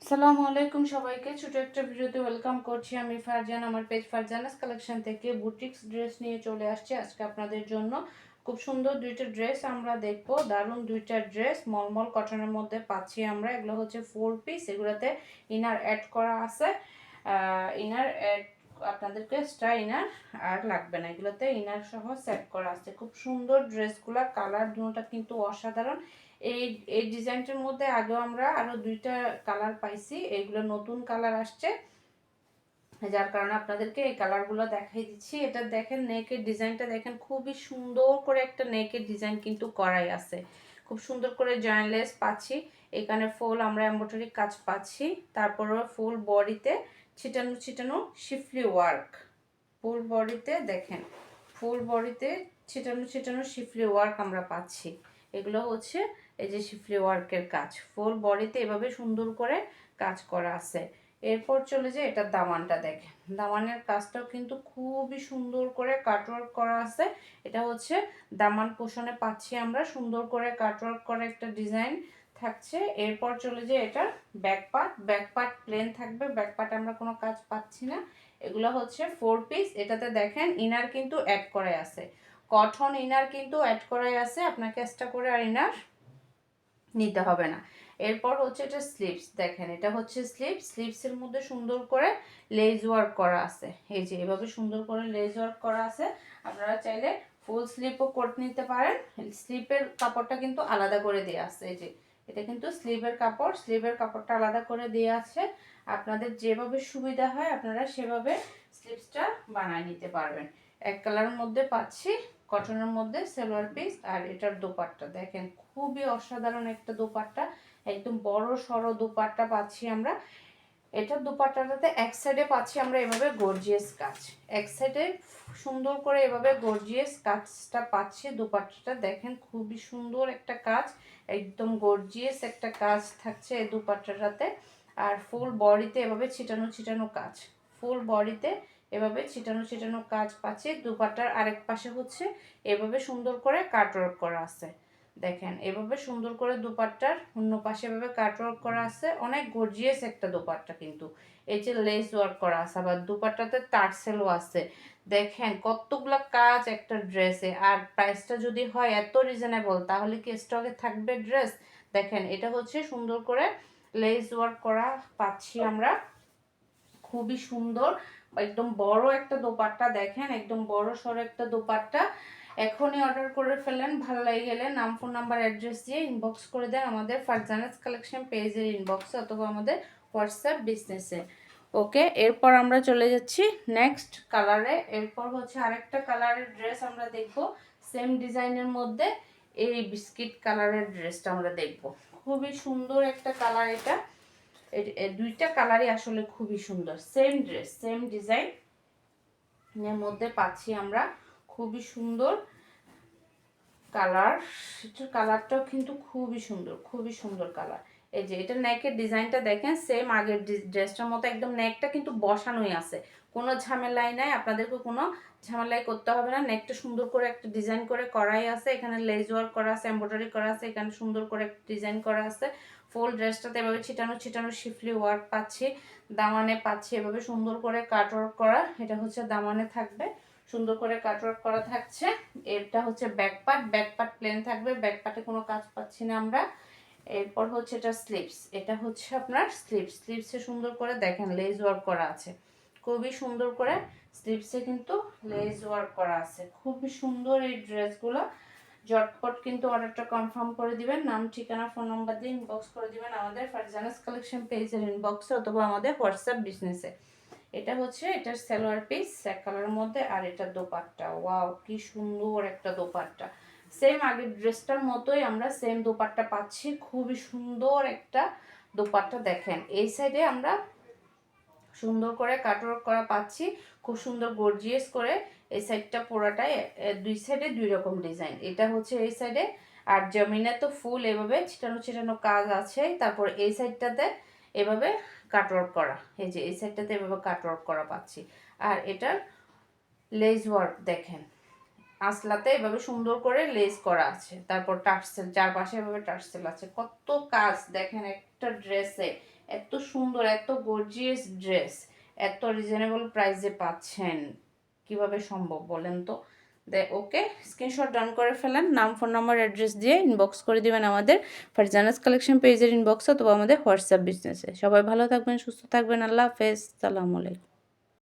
আসসালামু আলাইকুম সবাইকে ছোট একটা ভিডিওতে ওয়েলকাম করছি। আমি ফারজান, আমার পেজ ফারজানাস কালেকশন থেকে বুটিক্স ড্রেস নিয়ে চলে আসছি আজকে আপনাদের জন্য। খুব সুন্দর দুইটা ড্রেস আমরা দেখব, দারুণ দুইটা ড্রেস মলমল কটনের মধ্যে পাচ্ছি আমরা। এগুলো হচ্ছে 4 পিস, এগুলোতে ইনার অ্যাড করা আছে। ইনার অ্যাড আপনাদেরকে এক্সট্রা ইনার আর লাগবে না, এগুলোতে ইনার সহ সেট করা আছে। খুব সুন্দর ড্রেসগুলা, কালার দুটোটা কিন্তু অসাধারণ। এই এই ডিজাইনটার মধ্যে আগেও আমরা আরো দুইটা কালার পাইছি, এইগুলো নতুন কালার আসছে, যার কারণে আপনাদেরকে এই কালারগুলো দেখাই দিচ্ছি। এটা দেখেন নেকের ডিজাইনটা দেখেন, খুবই সুন্দর করে একটা নেকের ডিজাইন কিন্তু করাই আছে। খুব সুন্দর করে জয়েন্টলেস পাচ্ছি, এখানে ফুল আমরা এমব্রয়ডারি কাজ পাচ্ছি। তারপরে ফুল বডিতে ছিটানো ছিটানো শিফলি ওয়ার্ক, ফুল বডিতে দেখেন, ফুল বডিতে ছিটানো ছিটানো শিফলি ওয়ার্ক আমরা পাচ্ছি। এগুলো হচ্ছে এই যে শিফলি ওয়ার্কের কাজ, ফুল বডিতে এভাবে সুন্দর করে কাজ করা আছে। এরপর চলে যায় এটার দামানটা দেখেন, দামানের কাজটাও কিন্তু খুবই সুন্দর করে কাটওয়ার্ক করা আছে। এটা হচ্ছে দামান পোষণে পাচ্ছি আমরা সুন্দর করে কাটওয়ার্ক করা একটা ডিজাইন থাকছে। এরপর চলে যায় এটার ব্যাক পার্ট প্লেন থাকবে, ব্যাক পার্ট আমরা কোনো কাজ পাচ্ছি না। এগুলো হচ্ছে 4 পিস, এটাতে দেখেন ইনার কিন্তু অ্যাড করাই আছে, কটন ইনার কিন্তু অ্যাড করাই আছে, আপনাকে এক্সট্রা করে আর ইনার নিতে হবে না। এরপর হচ্ছে এটা স্লিভস দেখেন, এটা হচ্ছে স্লিভসের মধ্যে সুন্দর করে লেজ ওয়ার্ক করা আছে। এই যে এভাবে সুন্দর করে লেজ ওয়ার্ক করা আছে, আপনারা চাইলে ফুল স্লিভও করে নিতে পারেন। স্লিভের কাপড়টা কিন্তু আলাদা করে দেওয়া আছে, এই যে এটা কিন্তু স্লিভের কাপড়, স্লিভের কাপড়টা আলাদা করে দেওয়া আছে। আপনাদের যেভাবে সুবিধা হয় আপনারা সেভাবে স্লিভসটা বানায় নিতে পারবেন। এক কালারের মধ্যে পাচ্ছি, কটনের মধ্যে সালোয়ার পিস, আর এটার দোপাট্টা দেখেন খুবই অসাধারণ একটা দোপাট্টা, একদম বড় সড়ো দোপাট্টা পাচ্ছি আমরা। এটার দোপাট্টাটাতে এক সাইডে পাচ্ছি আমরা এভাবে গর্জিয়াস কাজ, এক সাইডে সুন্দর করে এভাবে গর্জিয়াস কাজটা পাচ্ছি। দোপাট্টাটা দেখেন খুবই সুন্দর একটা কাজ, একদম গর্জিয়াস একটা কাজ থাকছে এই দোপাট্টাটাতে। আর ফুল বডিতে এভাবে ছিটানো ছিটানো কাজ, ফুল বডিতে এভাবে ছিটানো ছিটানো কাজ পাচ্ছি। দোপাট্টার আরেক পাশে হচ্ছে এভাবে সুন্দর করে কাটওয়ার্ক করা আছে, দেখেন এভাবে সুন্দর করে দোপাট্টার অন্য পাশে এভাবে কাটওয়ার্ক করা আছে। অনেক গর্জিয়াস একটা দোপাট্টা কিন্তু, এই যে লেস ওয়ার্ক করা আছে, আবার দোপাট্টাতে টার্সেলও আছে। দেখেন কতগুলা কাজ একটা ড্রেসে, আর প্রাইসটা যদি হয় এত রিজনেবল তাহলে কি স্টকে থাকবে ড্রেস। দেখেন এটা হচ্ছে সুন্দর করে লেস ওয়ার্ক করা পাচ্ছি আমরা, খুবই সুন্দর, একদম বড় একটা দোপাট্টা দেখেন, একদম বড় সড়ো একটা দোপাট্টা। এখনই অর্ডার করে ফেলেন, ভালো লাগে গেলে নাম ফোন নাম্বার অ্যাড্রেস দিয়ে ইনবক্স করে দেন আমাদের ফারজানাস কালেকশন পেজের ইনবক্সে অথবা আমাদের হোয়াটসঅ্যাপ বিজনেসে। ওকে, এরপর আমরা চলে যাচ্ছি নেক্সট কালারে। এরপর হচ্ছে আরেকটা কালারের ড্রেস আমরা দেখব, সেম ডিজাইনের মধ্যে এই বিস্কিট কালারের ড্রেসটা আমরা দেখব। খুবই সুন্দর একটা কালার এটা, দুইটা কালারই আসলে খুবই সুন্দর, সেম ড্রেস সেম ডিজাইন এর মধ্যে পাচ্ছি আমরা। খুবই সুন্দর কালার, এটার কালারটাও কিন্তু খুবই সুন্দর, খুবই সুন্দর কালার। এই যে এটা নেকের ডিজাইনটা দেখেন, সেম আগের ড্রেসটার মতো একদম নেকটা কিন্তু বসানোই আছে, কোনো ঝামেলাই নাই, আপনাদেরকে কোনো ঝামেলাই করতে হবে না। নেকটা সুন্দর করে একটা ডিজাইন করে করাই আছে, এখানে লেজ ওয়ার্ক করা আছে, এমব্রয়ডারি করা আছে, এখানে সুন্দর করে একটা ডিজাইন করা আছে। ফুল ড্রেসটাতে এভাবে ছিটানো ছিটানো শিফলি ওয়ার্ক পাচ্ছি, দামানে পাচ্ছি এভাবে সুন্দর করে কাট ওয়ার্ক করা, এটা হচ্ছে দামানে থাকবে, সুন্দর করে কাটওয়ার্ক করা থাকছে। এটা হচ্ছে ব্যাক পার্ট প্লেন থাকবে, ব্যাক পার্টে কোনো কাজ পাচ্ছি না আমরা। এরপর হচ্ছে এটা স্লিভস, এটা হচ্ছে আপনার স্লিভসে সুন্দর করে দেখেন লেজ ওয়ার্ক করা আছে, খুবই সুন্দর করে স্লিভসে কিন্তু লেজ ওয়ার্ক করা আছে। খুবই সুন্দর এই ড্রেসগুলো, ঝটপট কিন্তু অর্ডারটা কনফার্ম করে দিবেন, নাম ঠিকানা ফোন নাম্বার দিয়ে ইনবক্স করে দিবেন আমাদের ফারজানাস কালেকশন পেজের ইনবক্সে অথবা আমাদের হোয়াটসঅ্যাপ বিজনেসে। এটা হচ্ছে এটার সালোয়ার পিস এক কালারের মধ্যে, আর এটা দোপাট্টা, ওয়াও কি সুন্দর একটা দোপাট্টা, সেম আগের ড্রেসটার মতোই আমরা সেম দোপাট্টা পাচ্ছি। খুবই সুন্দর একটা দোপাট্টা দেখেন, এই সাইডে আমরা সুন্দর করে কাটওয়ার্ক করা পাচ্ছি, খুব সুন্দর গর্জিয়াস করে। এই সাইডটা পুরাটাই দুই সাইডে দুই রকম ডিজাইন, এটা হচ্ছে এই সাইডে, আর জমিনে তো ফুল এভাবে ছিটানো ছিটানো কাজ আছে। তারপর এই সাইডটাতে এভাবে কাটওয়ার্ক করা, এই যে এই সাইডটাতে এভাবে কাটওয়ার্ক করা পাচ্ছি। আর এটার লেজ ওয়ার্ক দেখেন, আসলাতে এভাবে সুন্দর করে লেস করা আছে, তারপর টার্সেল চারপাশে এভাবে টার্সেল আছে, কত কাজ দেখেন একটা ড্রেসে, এত সুন্দর, এত গর্জিয়াস ড্রেস এত রিজনেবল প্রাইসে পাচ্ছেন, কিভাবে সম্ভব বলেন তো? ওকে, স্ক্রিনশট ডান করে ফেলেন, নাম, ফোন নাম্বার, অ্যাড্রেস দিয়ে ইনবক্স করে দিবেন আমাদের ফারজানাস কালেকশন পেজের ইনবক্সে অথবা আমাদের হোয়াটসঅ্যাপ বিজনেসে। সবাই ভালো থাকবেন, সুস্থ থাকবেন, আল্লাহ হাফেজ, সালামু আলাইকুম।